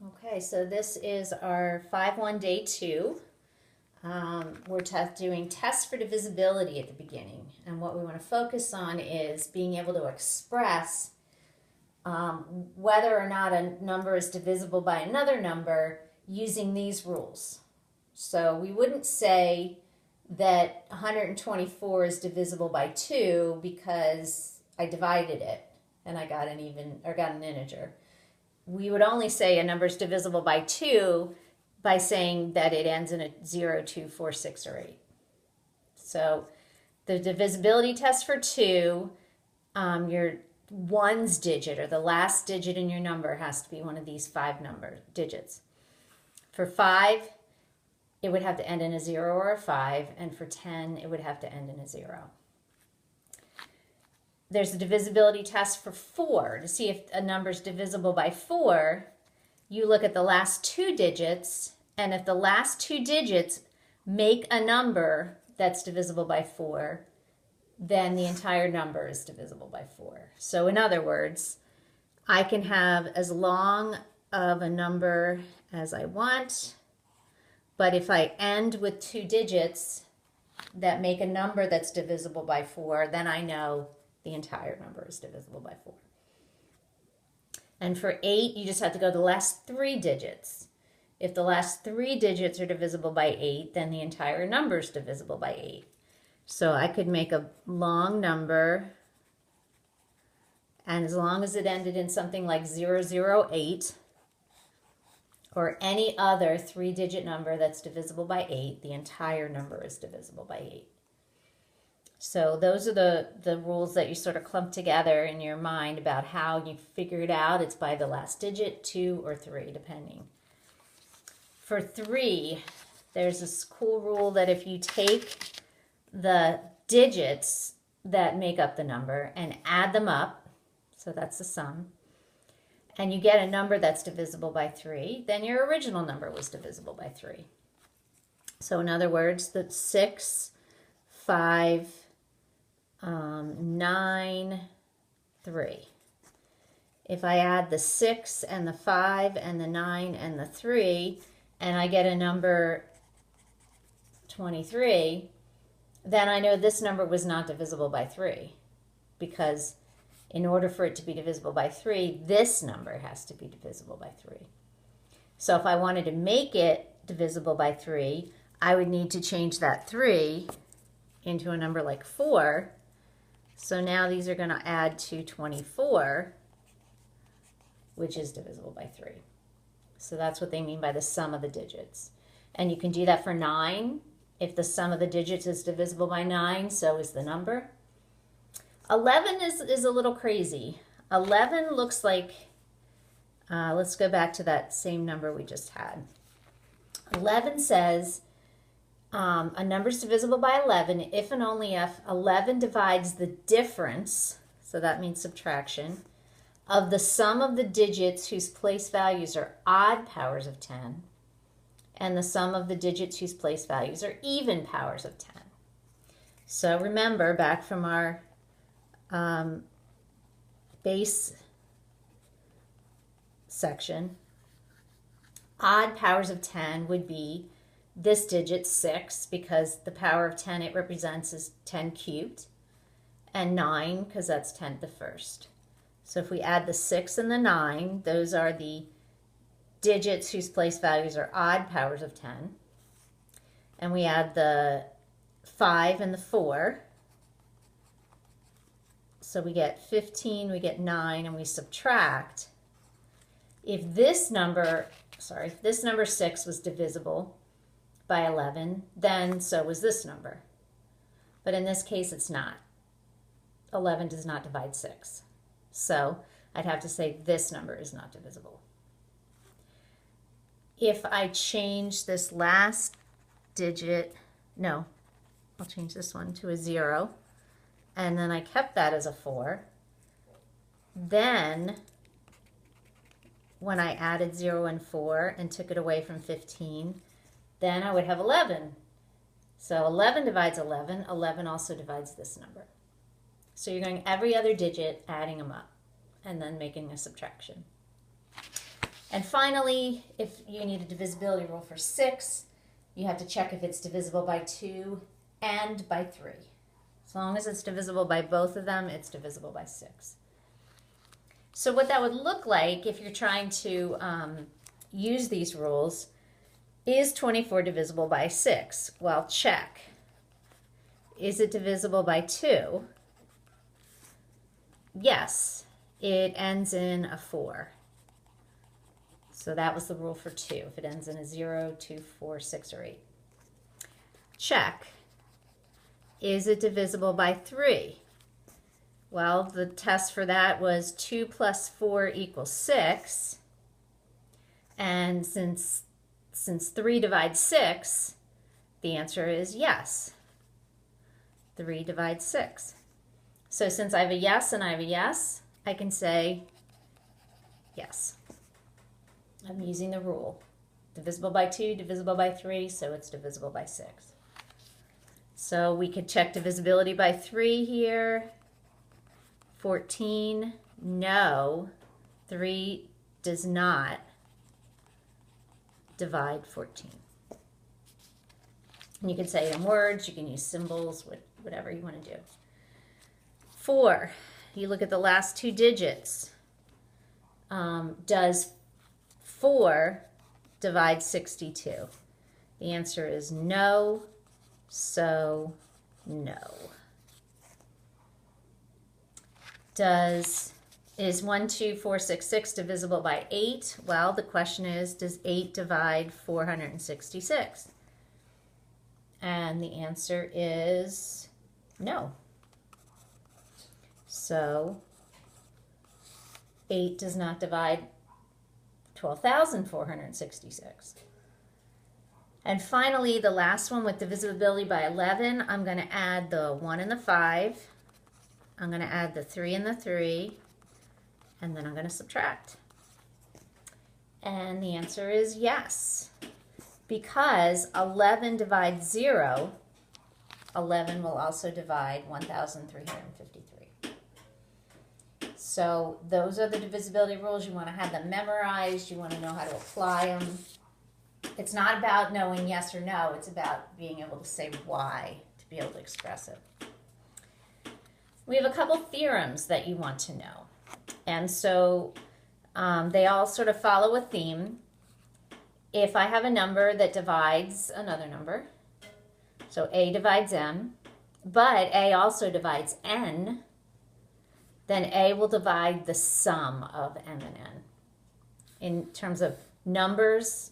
Okay, so this is our 5-1 day 2. We're doing tests for divisibility at the beginning. And what we want to focus on is being able to express whether or not a number is divisible by another number using these rules. So we wouldn't say that 124 is divisible by 2 because I divided it and I got an integer. We would only say a number is divisible by 2 by saying that it ends in a 0, 2, 4, 6, or 8. So the divisibility test for 2, your ones digit or the last digit in your number has to be one of these 5 digits. For 5, it would have to end in a 0 or a 5, and for 10, it would have to end in a 0. There's a divisibility test for 4. To see if a number is divisible by 4, you look at the last 2 digits, and if the last 2 digits make a number that's divisible by 4, then the entire number is divisible by 4. So in other words, I can have as long of a number as I want, but if I end with 2 digits that make a number that's divisible by 4, then I know the entire number is divisible by 4. And for 8, you just have to go the last 3 digits. If the last 3 digits are divisible by 8, then the entire number is divisible by 8. So I could make a long number, and as long as it ended in something like 008, or any other 3-digit number that's divisible by 8, the entire number is divisible by 8. So those are the rules that you sort of clump together in your mind about how you figure it out. It's by the last digit, 2 or 3, depending. For 3, there's this cool rule that if you take the digits that make up the number and add them up, so that's the sum, and you get a number that's divisible by 3, then your original number was divisible by 3. So in other words, the 6, 5, 9, 3. If I add the 6 and the 5 and the 9 and the 3, and I get a number 23, then I know this number was not divisible by 3, because in order for it to be divisible by 3, this number has to be divisible by 3. So if I wanted to make it divisible by 3, I would need to change that 3 into a number like 4. So now these are going to add to 24, which is divisible by 3. So that's what they mean by the sum of the digits. And you can do that for 9. If the sum of the digits is divisible by 9, so is the number. 11 is a little crazy. 11 looks like, let's go back to that same number we just had. 11 says a number is divisible by 11 if and only if 11 divides the difference, so that means subtraction, of the sum of the digits whose place values are odd powers of 10 and the sum of the digits whose place values are even powers of 10. So remember, back from our base section, odd powers of 10 would be this digit 6, because the power of 10 it represents is 10 cubed, and 9 because that's 10 to the first. So if we add the 6 and the 9, those are the digits whose place values are odd powers of 10. And we add the 5 and the 4. So we get 15, we get 9, and we subtract. If this number 6 was divisible by 11, then so was this number. But in this case, it's not. 11 does not divide 6. So I'd have to say this number is not divisible. If I change this last digit, no, I'll change this one to a 0, and then I kept that as a 4, then when I added 0 and 4 and took it away from 15, then I would have 11. So 11 divides 11. 11 also divides this number. So you're going every other digit, adding them up, and then making a subtraction. And finally, if you need a divisibility rule for 6, you have to check if it's divisible by 2 and by 3. As long as it's divisible by both of them, it's divisible by 6. So what that would look like if you're trying to use these rules is 24 divisible by 6? Well, check. Is it divisible by 2? Yes, it ends in a 4. So that was the rule for 2. If it ends in a 0, 2, 4, 6, or 8. Check. Is it divisible by 3? Well, the test for that was 2 plus 4 equals 6. And since 3 divides 6, the answer is yes. 3 divides 6. So since I have a yes and I have a yes, I can say yes. I'm using the rule. Divisible by 2, divisible by 3, so it's divisible by 6. So we could check divisibility by 3 here. 14, no, 3 does not divide 14. And you can say it in words, you can use symbols, whatever you want to do. 4, you look at the last 2 digits. Does 4 divide 62? The answer is no, so no. Is 1, 2, 4, 6, 6 divisible by 8? Well, the question is, does 8 divide 466? And the answer is no. So 8 does not divide 12,466. And finally, the last one with divisibility by 11, I'm going to add the 1 and the 5. I'm going to add the 3 and the 3, and then I'm going to subtract. And the answer is yes. Because 11 divides 0, 11 will also divide 1,353. So those are the divisibility rules. You want to have them memorized. You want to know how to apply them. It's not about knowing yes or no. It's about being able to say why to be able to express it. We have a couple theorems that you want to know. And so they all sort of follow a theme. If I have a number that divides another number, so A divides M, but A also divides N, then A will divide the sum of M and N. In terms of numbers,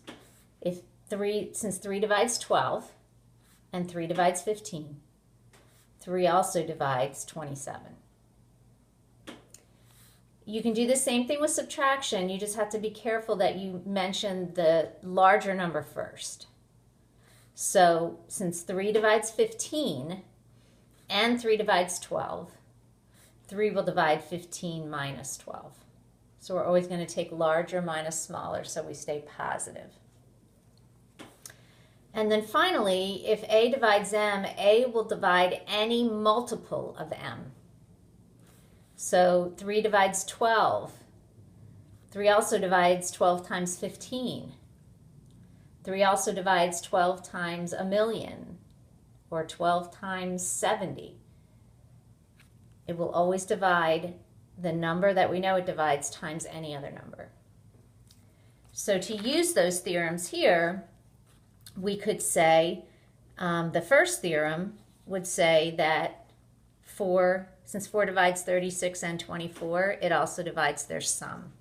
since 3 divides 12 and 3 divides 15, 3 also divides 27. You can do the same thing with subtraction. You just have to be careful that you mention the larger number first. So since 3 divides 15 and 3 divides 12, 3 will divide 15 minus 12. So we're always going to take larger minus smaller, so we stay positive. And then finally, if A divides M, A will divide any multiple of M. So 3 divides 12. 3 also divides 12 times 15. 3 also divides 12 times a million, or 12 times 70. It will always divide the number that we know it divides times any other number. So to use those theorems here, we could say the first theorem would say that since 4 divides 36 and 24, it also divides their sum.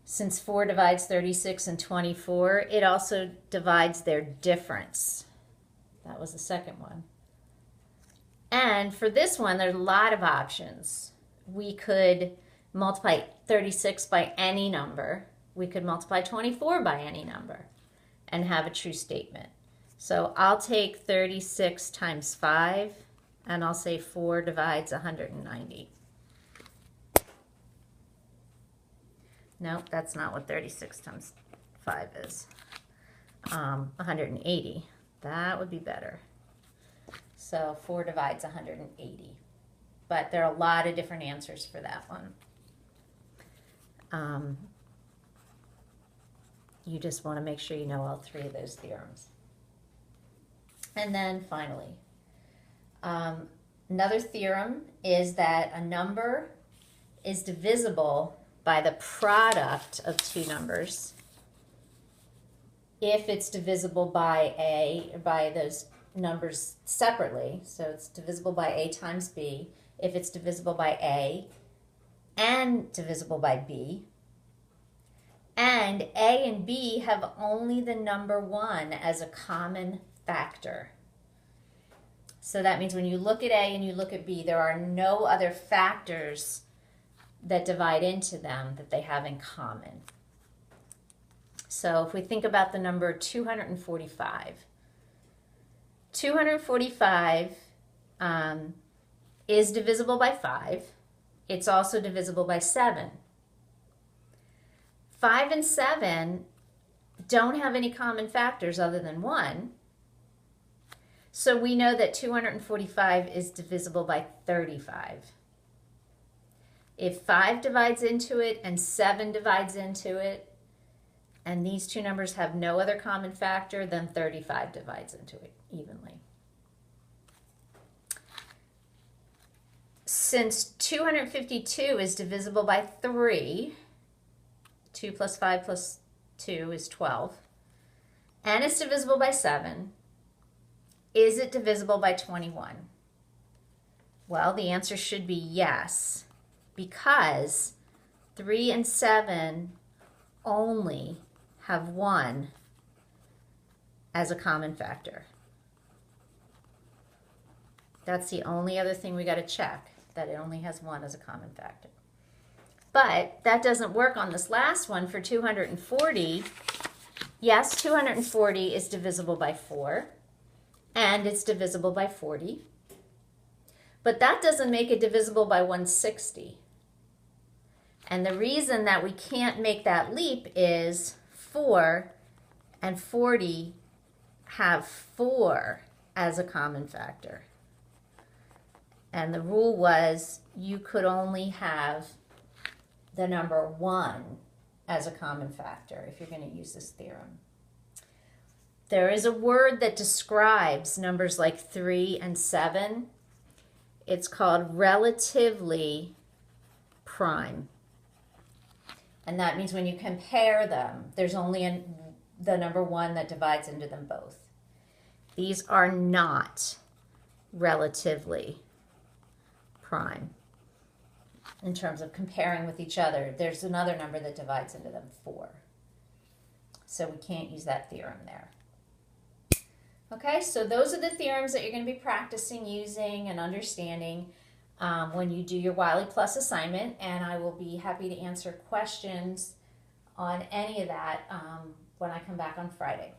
Since 4 divides 36 and 24, it also divides their difference. That was the second one. And for this one, there's a lot of options. We could multiply 36 by any number. We could multiply 24 by any number and have a true statement. So I'll take 36 times 5, and I'll say 4 divides 190. No, that's not what 36 times 5 is. 180. That would be better. So 4 divides 180. But there are a lot of different answers for that one. You just want to make sure you know all three of those theorems. And then finally, another theorem is that a number is divisible by the product of two numbers if it's divisible by those numbers separately. So it's divisible by a times b if it's divisible by a and divisible by b, and a and b have only the number 1 as a common factor. So that means when you look at a and you look at b, there are no other factors that divide into them that they have in common. So if we think about the number 245, 245 is divisible by 5. It's also divisible by 7. 5 and 7 don't have any common factors other than 1. So we know that 245 is divisible by 35. If 5 divides into it and 7 divides into it, and these two numbers have no other common factor, then 35 divides into it evenly. Since 252 is divisible by 3, 2 plus 5 plus 2 is 12, and it's divisible by 7, is it divisible by 21? Well, the answer should be yes, because 3 and 7 only have 1 as a common factor. That's the only other thing we got to check, that it only has 1 as a common factor. But that doesn't work on this last one for 240. Yes, 240 is divisible by 4, and it's divisible by 40. But that doesn't make it divisible by 160. And the reason that we can't make that leap is 4 and 40 have 4 as a common factor. And the rule was you could only have the number 1 as a common factor if you're going to use this theorem. There is a word that describes numbers like 3 and 7. It's called relatively prime. And that means when you compare them, there's only the number 1 that divides into them both. These are not relatively prime in terms of comparing with each other. There's another number that divides into them, 4. So we can't use that theorem there. Okay, so those are the theorems that you're going to be practicing using and understanding when you do your Wiley Plus assignment, and I will be happy to answer questions on any of that when I come back on Friday.